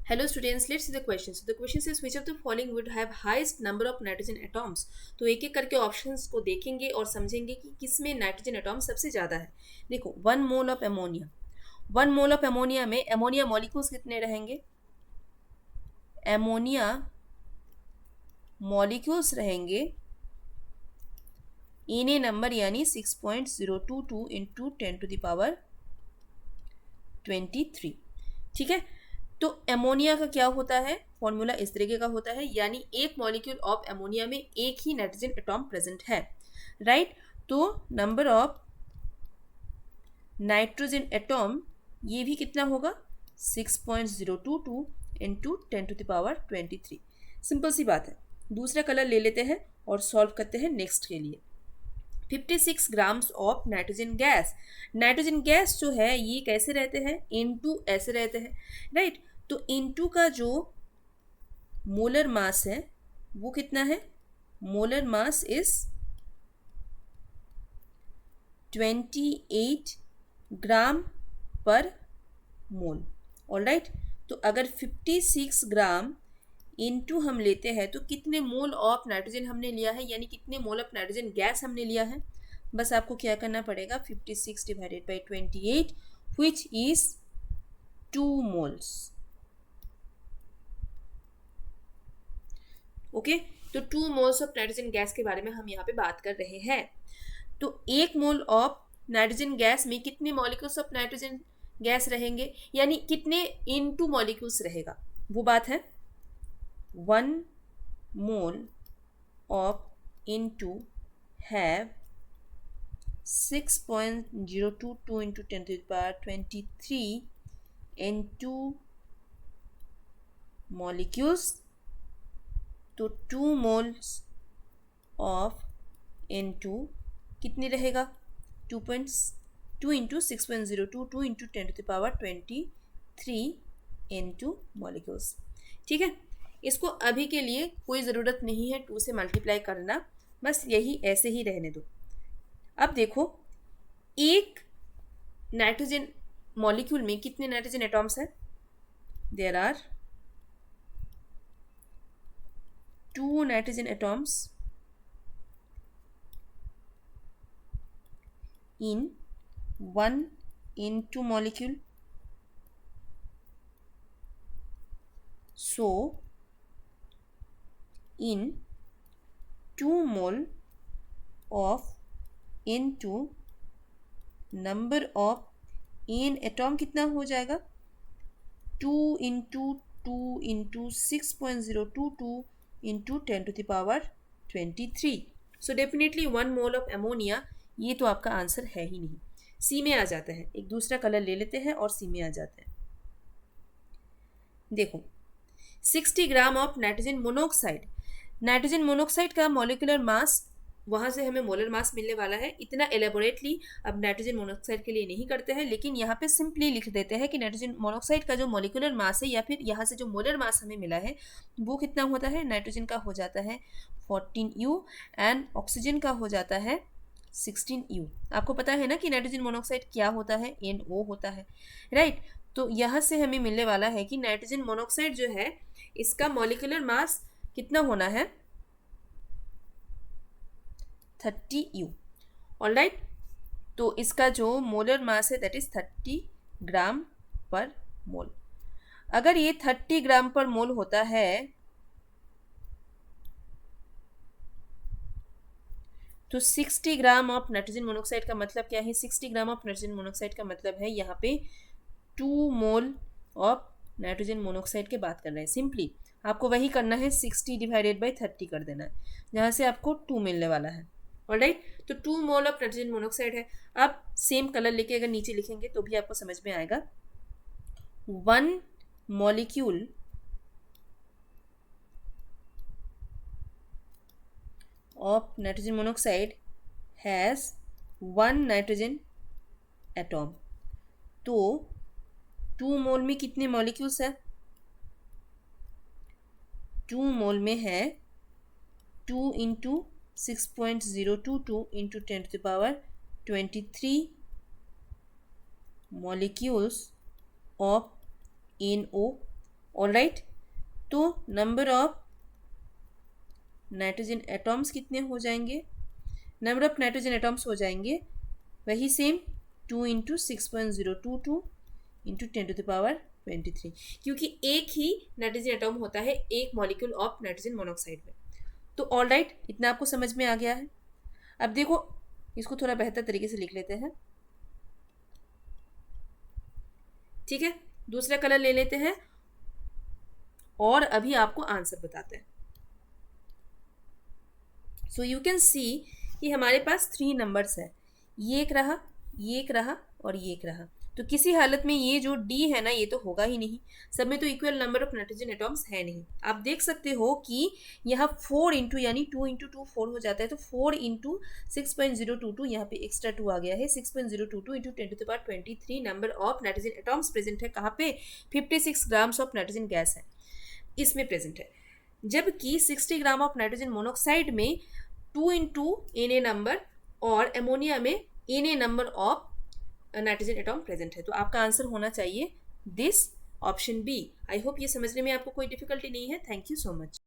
Hello students, let's see the question. So the question says which of the following would have highest number of nitrogen atoms? तो एक एक करके options को देखेंगे और समझेंगे कि किसमें नाइट्रोजन एटॉम सबसे ज़्यादा है। देखो 1 mole of ammonia, 1 mole of ammonia में अमोनिया मॉलिक्यूल्स कितने रहेंगे? अमोनिया मॉलिक्यूल्स रहेंगे इन ए नंबर यानी 6.022 इंटू 10⁻23। ठीक है, तो अमोनिया का क्या होता है? फॉर्मूला इस तरीके का होता है, यानी एक मॉलिक्यूल ऑफ अमोनिया में एक ही नाइट्रोजन एटॉम प्रेजेंट है, राइट। तो नंबर ऑफ नाइट्रोजन एटॉम ये भी कितना होगा? 6.022 इंटू 10⁻23। सिंपल सी बात है। दूसरा कलर ले लेते हैं और सॉल्व करते हैं नेक्स्ट के लिए। 56 grams of nitrogen gas. Nitrogen gas जो है ये कैसे रहते हैं? N2 ऐसे रहते हैं, राइट। तो N2 का जो मोलर मास है वो कितना है? मोलर मास इज 28 ग्राम पर मोल। ऑलराइट, तो अगर 56 ग्राम इनटू हम लेते हैं तो कितने मोल ऑफ नाइट्रोजन हमने लिया है, यानी कितने मोल ऑफ नाइट्रोजन गैस हमने लिया है? बस आपको क्या करना पड़ेगा? 56 divided by 28 which is 2 moles. Okay, तो 2 मोल्स ऑफ नाइट्रोजन गैस के बारे में हम यहाँ पे बात कर रहे हैं। तो 1 मोल ऑफ नाइट्रोजन गैस में कितने मॉलिक्यूल्स ऑफ नाइट्रोजन गैस रहेंगे, यानी कितने इनटू मॉलिक्यूल्स रहेगा, वो बात है। 1 mole of N2 have 6.022 into 10 to the power 23 N2 molecules. तो 2 moles of N2 कितनी रहेगा? 2.2 into 6.022 into 10 to the power 23 N2 molecules। ठीक है, इसको अभी के लिए कोई ज़रूरत नहीं है 2 से मल्टीप्लाई करना, बस यही ऐसे ही रहने दो। अब देखो, एक नाइट्रोजन मॉलिक्यूल में कितने नाइट्रोजन एटॉम्स हैं? There are 2 nitrogen atoms in 1 N2 molecule. So in 2 mole of N2 number of N atom कितना हो जाएगा? 2 into 2 into 6.022 into 10 to the power 23। So definitely 1 mole of ammonia, ये तो आपका answer है ही नहीं। सी में आ जाता है। एक दूसरा कलर ले लेते हैं और सी में आ जाते हैं। देखो 60 gram of nitrogen monoxide. Nitrogen monoxide का मॉलिक्यूलर मास, वहाँ से हमें मोलर मास मिलने वाला है। इतना एलेबोरेटली अब नाइट्रोजन मोनोऑक्साइड के लिए नहीं करते हैं, लेकिन यहाँ पे सिंपली लिख देते हैं कि नाइट्रोजन मोनोऑक्साइड का जो मॉलिक्यूलर मास है या फिर यहाँ से जो मोलर मास हमें मिला है वो कितना होता है? नाइट्रोजन का हो जाता है 14U एंड ऑक्सीजन का हो जाता है 16U। आपको पता है ना कि नाइट्रोजन मोनोऑक्साइड क्या होता है? NO होता है, राइट। तो यहाँ से हमें मिलने वाला है कि नाइट्रोजन मोनोऑक्साइड जो है इसका मॉलिक्यूलर मास कितना होना है? 30U। ऑलराइट, तो इसका जो मोलर मास है दैट इज 30 ग्राम पर मोल। अगर ये 30 ग्राम पर मोल होता है तो 60 ग्राम ऑफ नाइट्रोजन मोनोऑक्साइड का मतलब क्या है? 60 ग्राम ऑफ नाइट्रोजन मोनोऑक्साइड का मतलब है यहाँ पे 2 मोल ऑफ नाइट्रोजन मोनोऑक्साइड की बात कर रहे हैं। सिंपली आपको वही करना है, 60 डिवाइडेड बाई 30 कर देना है, जहाँ से आपको 2 मिलने वाला है। ऑलराइट, तो 2 मोल ऑफ नाइट्रोजन मोनोऑक्साइड है। आप सेम कलर लेके अगर नीचे लिखेंगे तो भी आपको समझ में आएगा। 1 molecule of nitrogen monoxide has 1 nitrogen atom. तो 2 मोल में कितने मॉलिक्यूल्स है? 2 मोल में है 2 into 6.022 into 10 to the power 23 molecules of NO all right, तो नंबर ऑफ नाइट्रोजन एटॉम्स कितने हो जाएंगे? नंबर ऑफ नाइट्रोजन एटॉम्स हो जाएंगे वही सेम 2 इंटू 6.022 इंटू 10⁻23, क्योंकि एक ही नाइट्रोजन एटॉम होता है एक मॉलिक्यूल ऑफ नाइट्रोजन मोनोऑक्साइड में। तो ऑल राइट, इतना आपको समझ में आ गया है। अब देखो इसको थोड़ा बेहतर तरीके से लिख लेते हैं। ठीक है, दूसरा कलर ले लेते हैं और अभी आपको आंसर बताते हैं। सो यू कैन सी कि हमारे पास 3 नंबर्स है, ये एक रहा, ये एक रहा और ये एक रहा। तो किसी हालत में ये जो डी है ना, ये तो होगा ही नहीं, सब में तो equal number of nitrogen atoms है नहीं। आप देख सकते हो कि यहाँ 4 इंटू यानी 2 इंटू 2 4 हो जाता है, तो 4 इंटू 6.022 यहाँ पे एक्स्ट्रा 2 आ गया है, 6.022 into 10⁻23 number of nitrogen atoms present है। कहाँ पे? 56 ग्राम्स ऑफ नाइट्रोजन गैस है इसमें प्रेजेंट है, जबकि 60 ग्राम ऑफ नाइट्रोजन मोनोऑक्साइड में 2 इंटू Na नंबर और एमोनिया में Na number of nitrogen atom present है। तो आपका आंसर होना चाहिए this option B. I hope ये समझने में आपको कोई डिफिकल्टी नहीं है। Thank you so much.